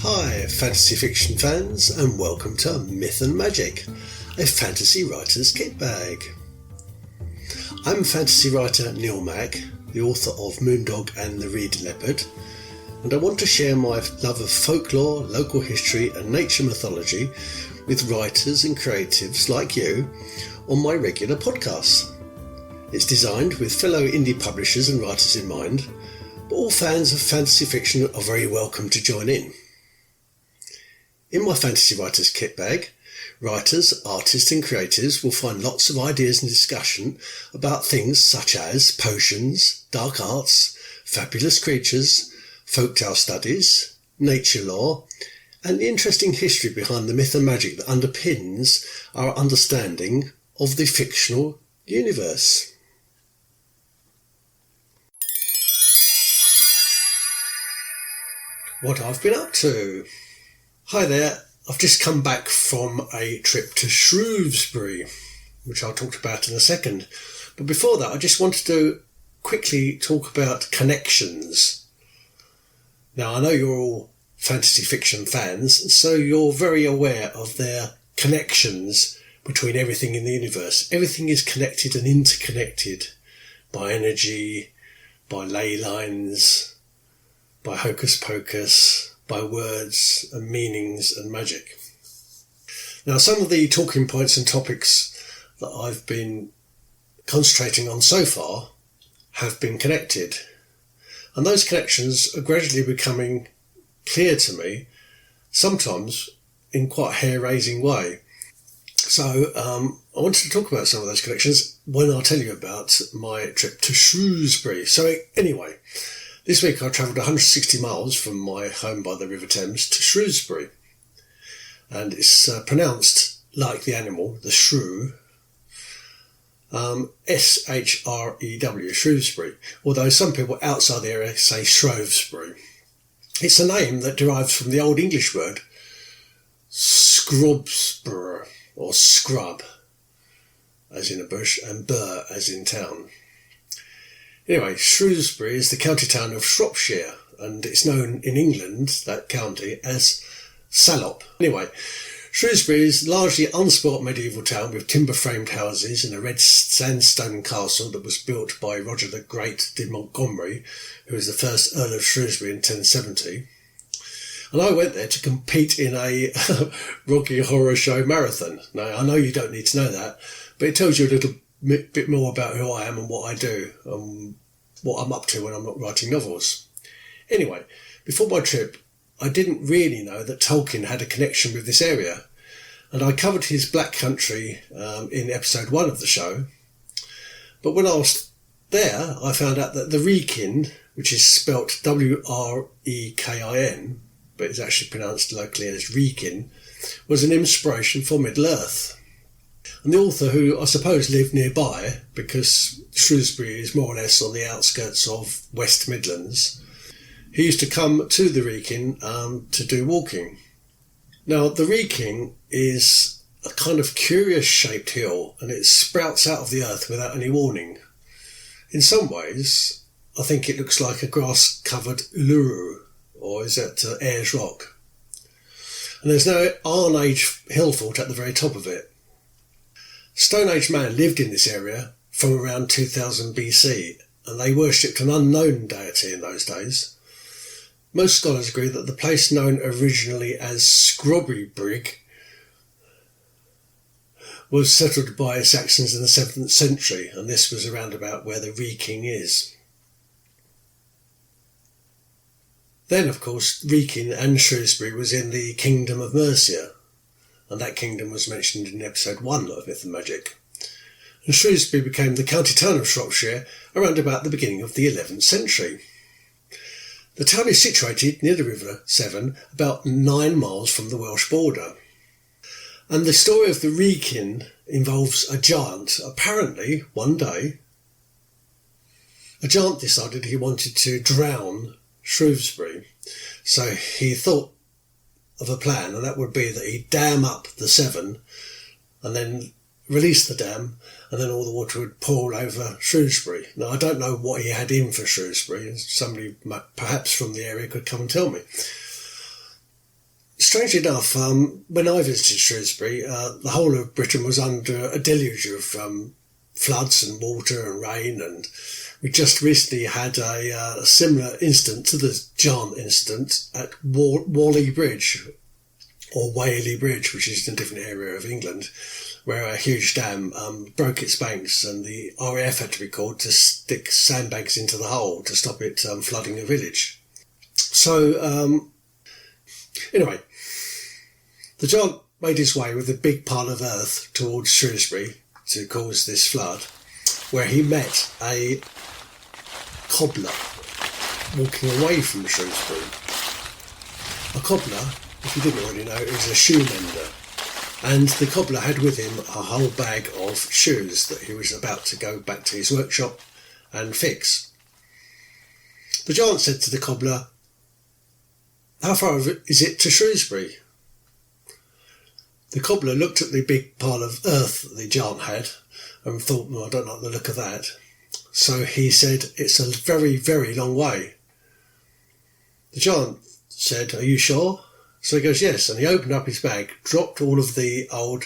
Hi, fantasy fiction fans, and welcome to Myth and Magic, a fantasy writer's kitbag. I'm fantasy writer Neil Mack, the author of Moondog and the Reed Leopard, and I want to share my love of folklore, local history and nature mythology with writers and creatives like you on my regular podcasts. It's designed with fellow indie publishers and writers in mind, but all fans of fantasy fiction are very welcome to join in. In my fantasy writer's kitbag, writers, artists and creatives will find lots of ideas and discussion about things such as potions, dark arts, fabulous creatures, folktale studies, nature lore, and the interesting history behind the myth and magic that underpins our understanding of the fictional universe. What I've been up to. Hi there, I've just come back from a trip to Shrewsbury, which I'll talk about in a second. But before that, I just wanted to quickly talk about connections. Now, I know you're all fantasy fiction fans, so you're very aware of their connections between everything in the universe. Everything is connected and interconnected by energy, by ley lines, by hocus pocus, by words and meanings and magic. Now, some of the talking points and topics that I've been concentrating on so far have been connected, and those connections are gradually becoming clear to me, sometimes in quite a hair-raising way. So I wanted to talk about some of those connections when I tell you about my trip to Shrewsbury. So anyway, this week I travelled 160 miles from my home by the River Thames to Shrewsbury, and it's pronounced like the animal, the shrew, S-H-R-E-W, Shrewsbury, although some people outside the area say Shrewsbury. It's a name that derives from the Old English word scrubsbur, or scrub, as in a bush, and bur, as in town. Anyway, Shrewsbury is the county town of Shropshire, and it's known in England, that county, as Salop. Anyway, Shrewsbury is largely an unspoilt medieval town with timber-framed houses and a red sandstone castle that was built by Roger the Great de Montgomery, who was the first Earl of Shrewsbury in 1070. And I went there to compete in a Rocky Horror Show marathon. Now, I know you don't need to know that, but it tells you a little bit more about who I am and what I do and what I'm up to when I'm not writing novels. Anyway, before my trip, I didn't really know that Tolkien had a connection with this area, and I covered his Black Country in episode 1 of the show. But when I was there, I found out that the Wrekin, which is spelt W-R-E-K-I-N, but is actually pronounced locally as Wrekin, was an inspiration for Middle-earth. And the author, who I suppose lived nearby, because Shrewsbury is more or less on the outskirts of West Midlands, he used to come to the Wrekin to do walking. Now, the Wrekin is a kind of curious-shaped hill, and it sprouts out of the earth without any warning. In some ways, I think it looks like a grass-covered Uluru, or is that Ayers Rock? And there's no Iron Age hill fort at the very top of it. Stone Age man lived in this area from around 2000 BC, and they worshipped an unknown deity in those days. Most scholars agree that the place known originally as Scrobbybrigg was settled by Saxons in the 7th century, and this was around about where the Wrekin is. Then, of course, Wrekin and Shrewsbury was in the Kingdom of Mercia, and that kingdom was mentioned in episode 1 of Myth and Magic. And Shrewsbury became the county town of Shropshire around about the beginning of the 11th century. The town is situated near the River Severn, about 9 miles from the Welsh border. And the story of the Wrekin involves a giant. Apparently, one day, a giant decided he wanted to drown Shrewsbury. So he thought of a plan, and that would be that he'd dam up the Severn and then release the dam, and then all the water would pour over Shrewsbury. Now, I don't know what he had in for Shrewsbury, and somebody perhaps from the area could come and tell me. strangely enough, when I visited Shrewsbury, the whole of Britain was under a deluge of floods and water and rain, and we just recently had a similar incident to the Giant incident at Whalley Bridge, or Whaley Bridge, which is in a different area of England, where a huge dam broke its banks, and the RAF had to be called to stick sandbags into the hole to stop it flooding a village. So, anyway, the Giant made his way with a big pile of earth towards Shrewsbury to cause this flood, where he met a cobbler walking away from Shrewsbury. A cobbler, if you didn't already know, is a shoe mender, and the cobbler had with him a whole bag of shoes that he was about to go back to his workshop and fix. The Giant said to the cobbler, "How far is it to Shrewsbury?" The cobbler looked at the big pile of earth that the Giant had and thought, "Well, I don't like the look of that." So he said, "It's a very, very long way." The Giant said, "Are you sure?" So he goes, "Yes." And he opened up his bag, dropped all of the old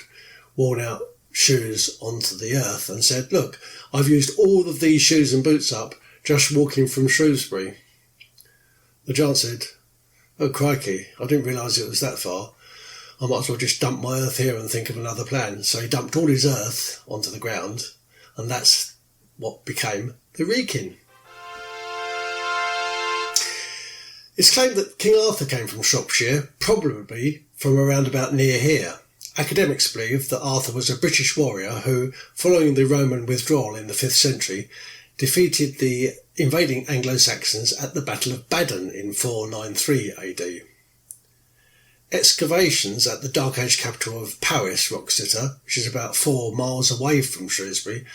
worn-out shoes onto the earth and said, "Look, I've used all of these shoes and boots up just walking from Shrewsbury." The Giant said, "Oh, crikey, I didn't realise it was that far. I might as well just dump my earth here and think of another plan." So he dumped all his earth onto the ground, and that's what became the Wrekin. It's claimed that King Arthur came from Shropshire, probably from around about near here. Academics believe that Arthur was a British warrior who, following the Roman withdrawal in the 5th century, defeated the invading Anglo-Saxons at the Battle of Badon in 493 AD. Excavations at the Dark Age capital of Powys, Wroxeter, which is about 4 miles away from Shrewsbury,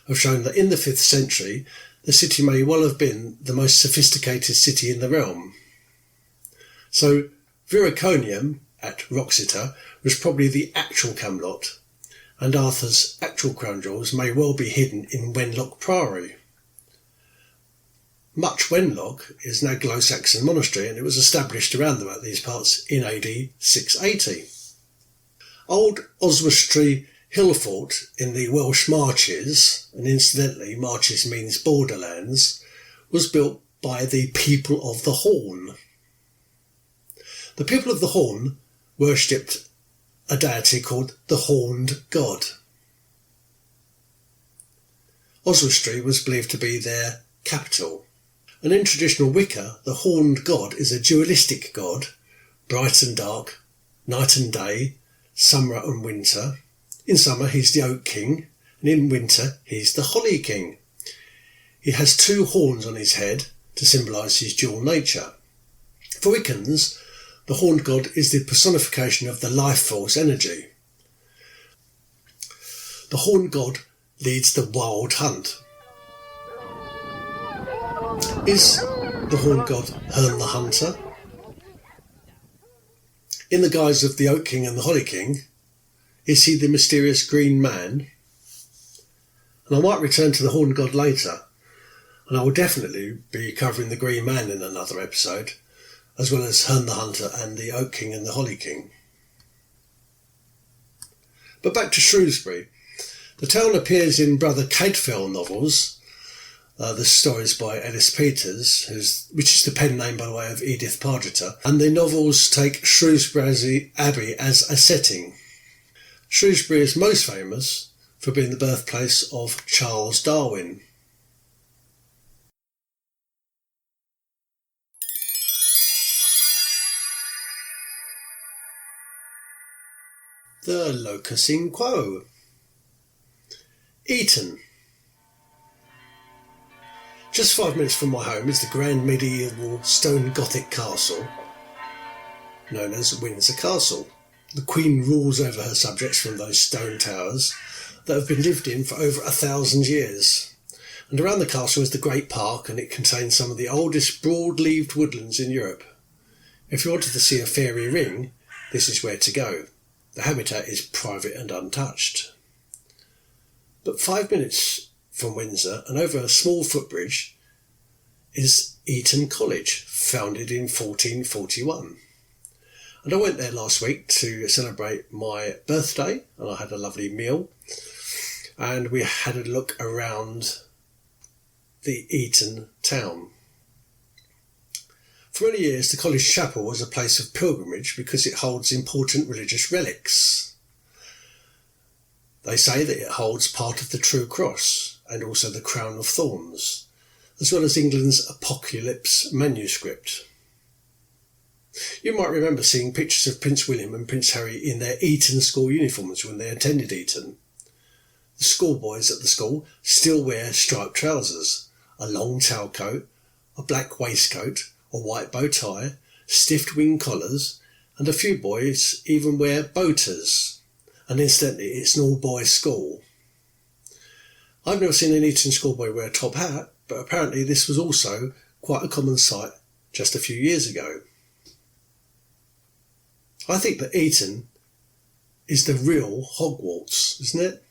have shown that in the 5th century the city may well have been the most sophisticated city in the realm. So Viraconium at Wroxeter was probably the actual Camelot, and Arthur's actual crown jewels may well be hidden in Wenlock Priory. Much Wenlock is an Anglo-Saxon monastery, and it was established around about these parts in AD 680. Old Oswestry Hill Fort in the Welsh Marches, and incidentally Marches means borderlands, was built by the people of the Horn. The people of the Horn worshipped a deity called the Horned God. Oswestry was believed to be their capital. And in traditional Wicca, the Horned God is a dualistic god, bright and dark, night and day, summer and winter. In summer he's the Oak King, and in winter he's the Holly King. He has 2 horns on his head to symbolise his dual nature. For Wiccans, the Horned God is the personification of the life force energy. The Horned God leads the wild hunt. Is the Horned God Herne the Hunter? In the guise of the Oak King and the Holly King, is he the mysterious green man? And I might return to the Horned God later, and I will definitely be covering the Green Man in another episode, as well as Herne the Hunter and the Oak King and the Holly King. But back to Shrewsbury. The town appears in Brother Cadfael novels, the stories by Ellis Peters, which is the pen name, by the way, of Edith Pargeter, and the novels take Shrewsbury Abbey as a setting. Shrewsbury is most famous for being the birthplace of Charles Darwin. The locus in quo. Eton. Just 5 minutes from my home is the grand medieval stone Gothic castle known as Windsor Castle. The Queen rules over her subjects from those stone towers that have been lived in for over 1,000 years. And around the castle is the Great Park, and it contains some of the oldest broad-leaved woodlands in Europe. If you wanted to see a fairy ring, this is where to go. The habitat is private and untouched. But 5 minutes from Windsor and over a small footbridge is Eton College, founded in 1441. And I went there last week to celebrate my birthday, and I had a lovely meal. And we had a look around the Eton town. For many years, the college chapel was a place of pilgrimage because it holds important religious relics. They say that it holds part of the True Cross and also the Crown of Thorns, as well as England's Apocalypse manuscript. You might remember seeing pictures of Prince William and Prince Harry in their Eton school uniforms when they attended Eton. The schoolboys at the school still wear striped trousers, a long tailcoat, a black waistcoat, a white bow tie, stiff wing collars, and a few boys even wear boaters. And incidentally, it's an all-boys school. I've never seen an Eton schoolboy wear a top hat, but apparently this was also quite a common sight just a few years ago. I think that Eton is the real Hogwarts, isn't it?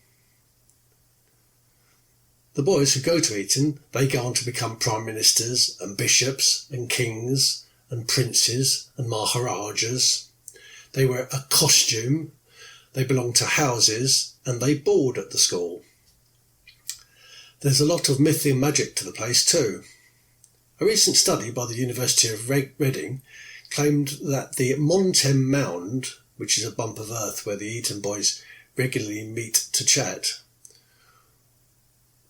The boys who go to Eton, they go on to become prime ministers and bishops and kings and princes and maharajas. They wear a costume, they belong to houses, and they board at the school. There's a lot of myth and magic to the place too. A recent study by the University of Reading claimed that the Montem Mound, which is a bump of earth where the Eton boys regularly meet to chat,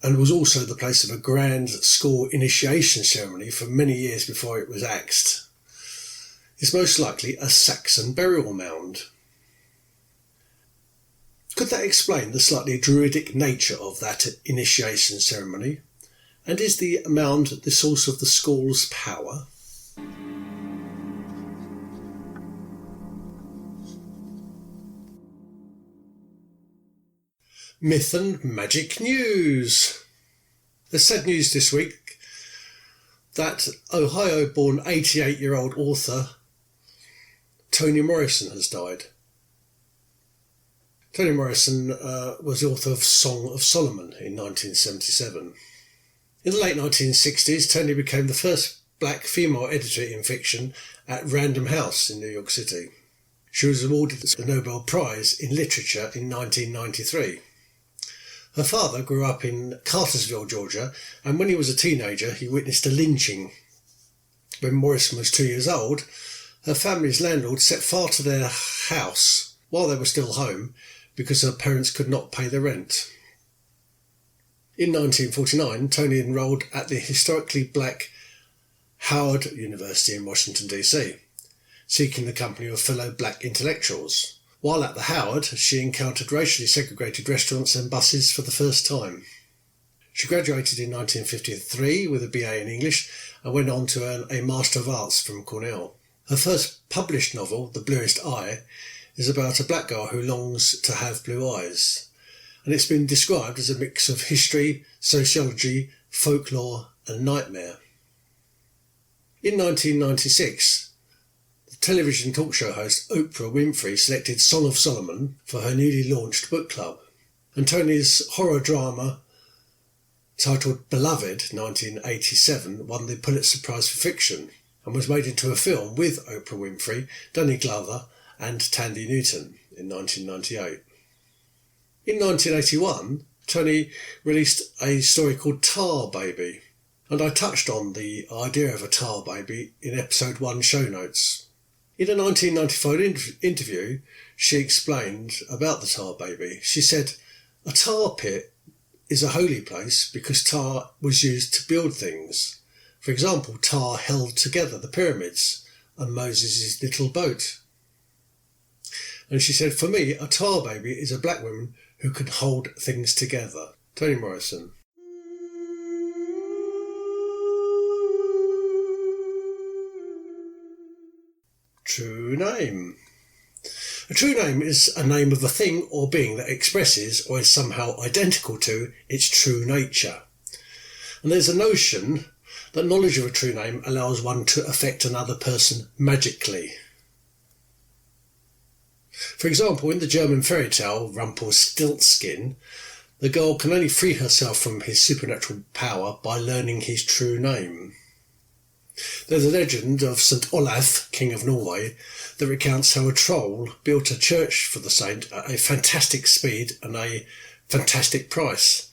and was also the place of a grand school initiation ceremony for many years before it was axed, is most likely a Saxon burial mound. Could that explain the slightly druidic nature of that initiation ceremony? And is the mound the source of the school's power? Myth and magic news. There's sad news this week that Ohio-born 88-year-old author Toni Morrison has died. Toni Morrison was the author of Song of Solomon in 1977. In the late 1960s, Toni became the first black female editor in fiction at Random House in New York City. She was awarded the Nobel Prize in Literature in 1993. Her father grew up in Cartersville, Georgia, and when he was a teenager, he witnessed a lynching. When Morrison was 2 years old, her family's landlord set fire to their house while they were still home because her parents could not pay the rent. In 1949, Toni enrolled at the historically black Howard University in Washington, D.C., seeking the company of fellow black intellectuals. While at the Howard, she encountered racially segregated restaurants and buses for the first time. She graduated in 1953 with a BA in English and went on to earn a Master of Arts from Cornell. Her first published novel, The Bluest Eye, is about a black girl who longs to have blue eyes, and it's been described as a mix of history, sociology, folklore and nightmare. In 1996, television talk show host Oprah Winfrey selected Song of Solomon for her newly launched book club, and Toni's horror drama titled Beloved 1987 won the Pulitzer Prize for Fiction and was made into a film with Oprah Winfrey, Danny Glover and Thandie Newton in 1998. In 1981, Toni released a story called Tar Baby, and I touched on the idea of a tar baby in episode 1 show notes. In a 1995 interview, she explained about the tar baby. She said, "A tar pit is a holy place because tar was used to build things. For example, tar held together the pyramids and Moses' little boat." And she said, "For me, a tar baby is a black woman who can hold things together." Toni Morrison. True name. A true name is a name of a thing or being that expresses or is somehow identical to its true nature. And there's a notion that knowledge of a true name allows one to affect another person magically. For example, in the German fairy tale Rumpelstiltskin, the girl can only free herself from his supernatural power by learning his true name. There's a legend of St Olaf, King of Norway, that recounts how a troll built a church for the saint at a fantastic speed and a fantastic price.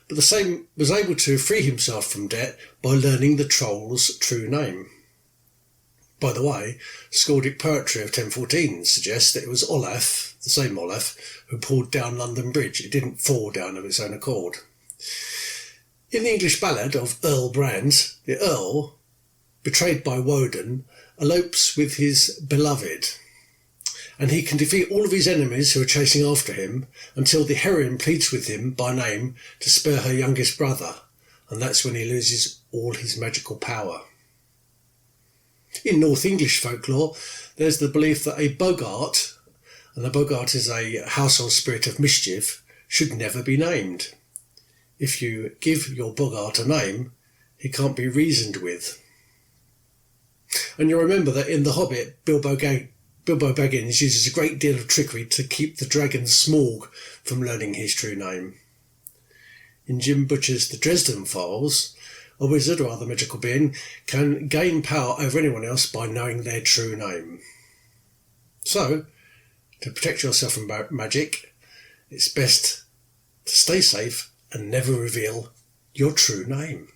But the saint was able to free himself from debt by learning the troll's true name. By the way, Skaldic poetry of 1014 suggests that it was Olaf, the same Olaf, who pulled down London Bridge. It didn't fall down of its own accord. In the English ballad of Earl Brand, the Earl, betrayed by Woden, elopes with his beloved, and he can defeat all of his enemies who are chasing after him until the heroine pleads with him by name to spare her youngest brother, and that's when he loses all his magical power. In North English folklore, there's the belief that a boggart, and a boggart is a household spirit of mischief, should never be named. If you give your boggart a name, he can't be reasoned with. And you'll remember that in The Hobbit, Bilbo Baggins uses a great deal of trickery to keep the dragon Smaug from learning his true name. In Jim Butcher's The Dresden Files, a wizard or other magical being can gain power over anyone else by knowing their true name. So, to protect yourself from magic, it's best to stay safe and never reveal your true name.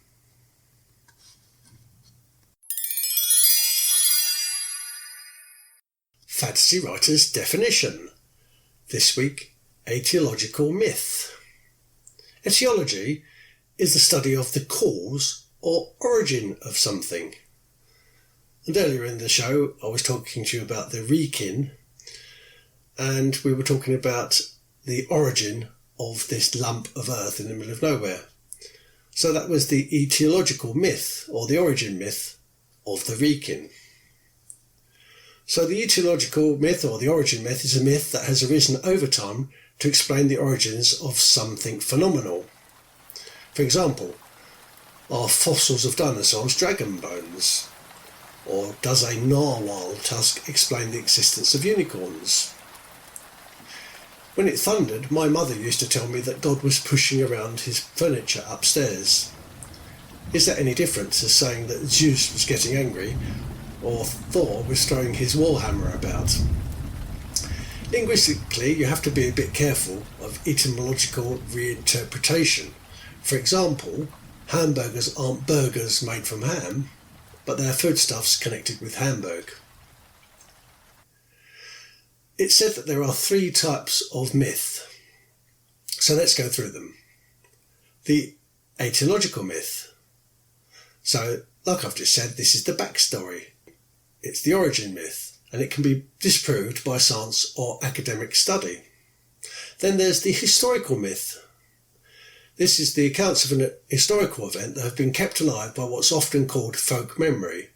Fantasy writer's definition. This week, etiological myth. Etiology is the study of the cause or origin of something. And earlier in the show, I was talking to you about the Wrekin, and we were talking about the origin of this lump of earth in the middle of nowhere. So that was the etiological myth, or the origin myth, of the Wrekin. So the etiological myth, or the origin myth, is a myth that has arisen over time to explain the origins of something phenomenal. For example, are fossils of dinosaurs dragon bones? Or does a narwhal tusk explain the existence of unicorns? When it thundered, my mother used to tell me that God was pushing around his furniture upstairs. Is that any different to saying that Zeus was getting angry, or Thor was throwing his warhammer about? Linguistically, you have to be a bit careful of etymological reinterpretation. For example, hamburgers aren't burgers made from ham, but they're foodstuffs connected with Hamburg. It's said that there are 3 types of myth. So let's go through them. The etiological myth. So, like I've just said, this is the backstory. It's the origin myth, and it can be disproved by science or academic study. Then there's the historical myth. This is the accounts of an historical event that have been kept alive by what's often called folk memory.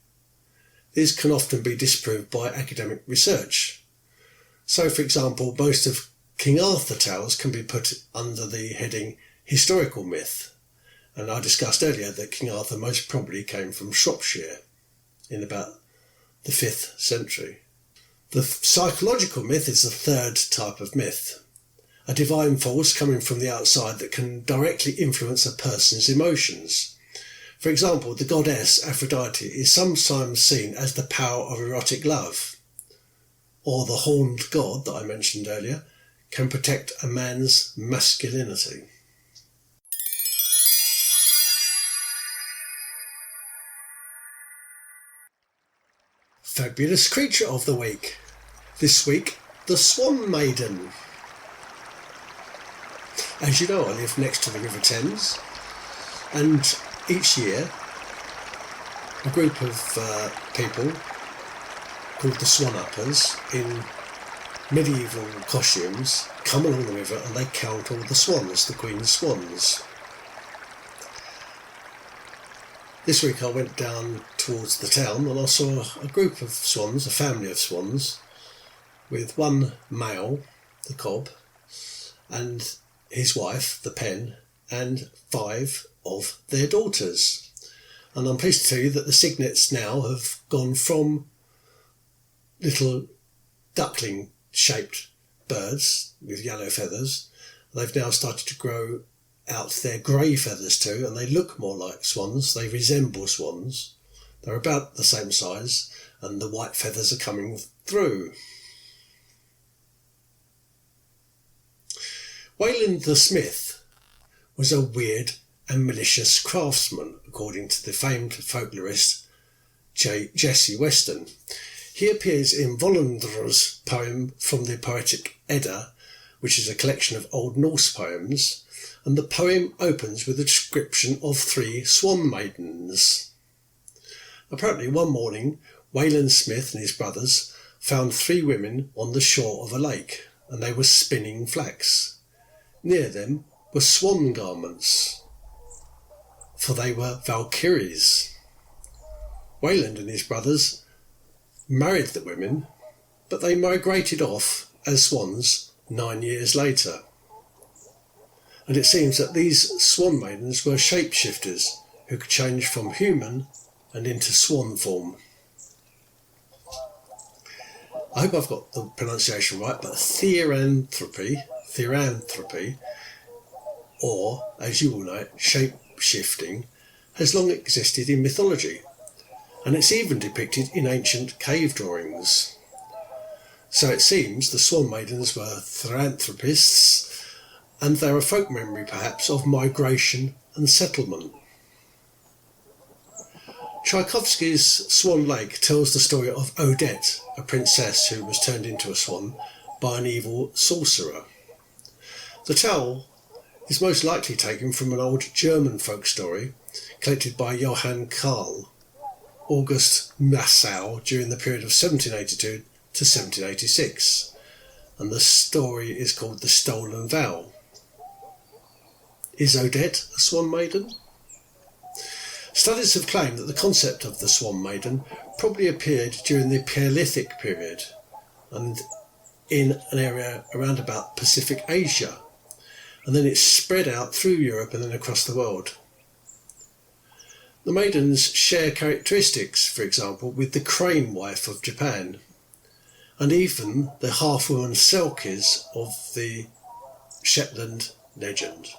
These can often be disproved by academic research. So, for example, most of King Arthur tales can be put under the heading historical myth. And I discussed earlier that King Arthur most probably came from Shropshire in about the 5th century. The psychological myth is the 3rd type of myth. A divine force coming from the outside that can directly influence a person's emotions. For example, the goddess Aphrodite is sometimes seen as the power of erotic love. Or the horned god that I mentioned earlier can protect a man's masculinity. Fabulous creature of the week. This week, the Swan Maiden. As you know, I live next to the River Thames, and each year a group of people called the Swan Uppers in medieval costumes come along the river and they count all the swans, the Queen's swans. This week I went down towards the town and I saw a group of swans, a family of swans, with one male, the cob, and his wife, the pen, and 5 of their daughters. And I'm pleased to tell you that the cygnets now have gone from little duckling-shaped birds with yellow feathers. They've now started to grow out their grey feathers too, and they look more like swans. They resemble swans, They're about the same size and the white feathers are coming through. Wayland the Smith was a weird and malicious craftsman, according to the famed folklorist Jessie Weston. He appears in Volundar's poem from the Poetic Edda, which is a collection of Old Norse poems, and the poem opens with a description of 3 Swan Maidens. Apparently one morning, Wayland Smith and his brothers found 3 women on the shore of a lake, and they were spinning flax. Near them were swan garments, for they were Valkyries. Wayland and his brothers married the women, but they migrated off as swans 9 years later. And it seems that these Swan Maidens were shapeshifters who could change from human and into swan form. I hope I've got the pronunciation right, but theranthropy, or, as you all know, shape-shifting, has long existed in mythology, and it's even depicted in ancient cave drawings. So it seems the Swan Maidens were theranthropists, and they're a folk memory perhaps of migration and settlement. Tchaikovsky's Swan Lake tells the story of Odette, a princess who was turned into a swan by an evil sorcerer. The tale is most likely taken from an old German folk story collected by Johann Karl August Nassau during the period of 1782 to 1786, and the story is called The Stolen Vow. Is Odette a Swan Maiden? Studies have claimed that the concept of the Swan Maiden probably appeared during the Paleolithic period and in an area around about Pacific Asia, and then it spread out through Europe and then across the world. The maidens share characteristics, for example, with the crane wife of Japan, and even the half-woman Selkies of the Shetland legend.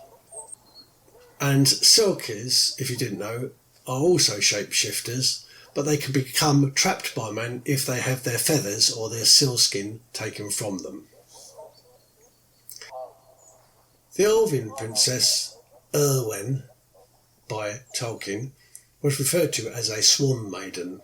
And Selkies, if you didn't know, are also shapeshifters, but they can become trapped by men if they have their feathers or their sealskin taken from them. The Elven princess Erwen, by Tolkien, was referred to as a Swan Maiden.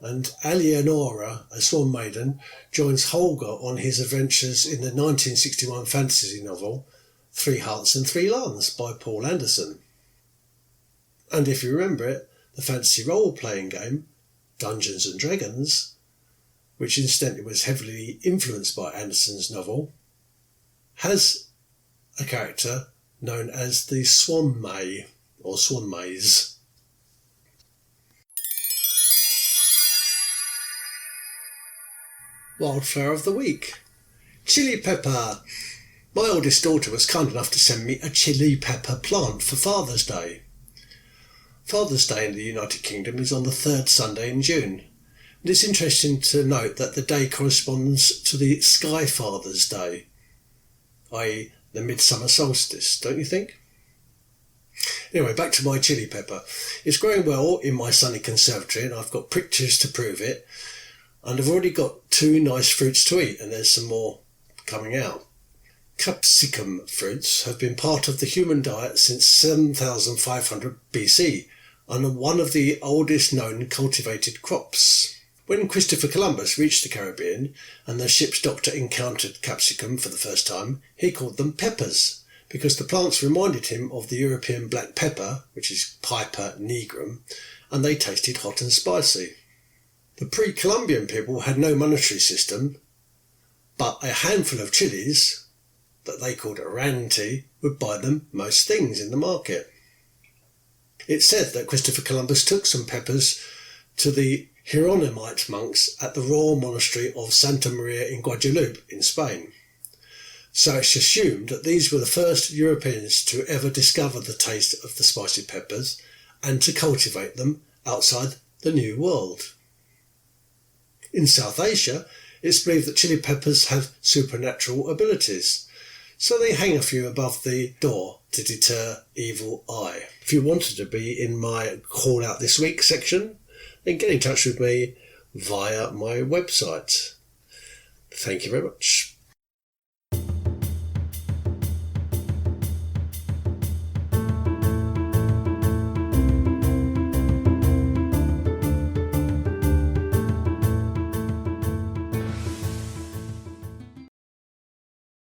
And Alienora, a Swan Maiden, joins Holger on his adventures in the 1961 fantasy novel 3 Hearts and 3 Lands by Paul Anderson. And if you remember it, the fantasy role-playing game Dungeons and Dragons, which incidentally was heavily influenced by Anderson's novel, has a character known as the Swan May, or Swan Maze. Wildflower of the Week. Chili pepper. My oldest daughter was kind enough to send me a chili pepper plant for Father's Day. Father's Day in the United Kingdom is on the 3rd Sunday in June. And it's interesting to note that the day corresponds to the Sky Father's Day, i.e. the midsummer solstice, don't you think? Anyway, back to my chili pepper. It's growing well in my sunny conservatory and I've got pictures to prove it. And I've already got 2 nice fruits to eat and there's some more coming out. Capsicum fruits have been part of the human diet since 7500 BC and are one of the oldest known cultivated crops. When Christopher Columbus reached the Caribbean and the ship's doctor encountered capsicum for the first time, he called them peppers, because the plants reminded him of the European black pepper, which is Piper nigrum, and they tasted hot and spicy. The pre-Columbian people had no monetary system, but a handful of chilies, that they called ranti, would buy them most things in the market. It's said that Christopher Columbus took some peppers to the Hieronymite monks at the royal monastery of Santa Maria in Guadalupe in Spain. So it's assumed that these were the first Europeans to ever discover the taste of the spicy peppers and to cultivate them outside the New World. In South Asia, it's believed that chili peppers have supernatural abilities. so they hang a few above the door to deter evil eye. If you wanted to be in my Call Out This Week section, then get in touch with me via my website. Thank you very much.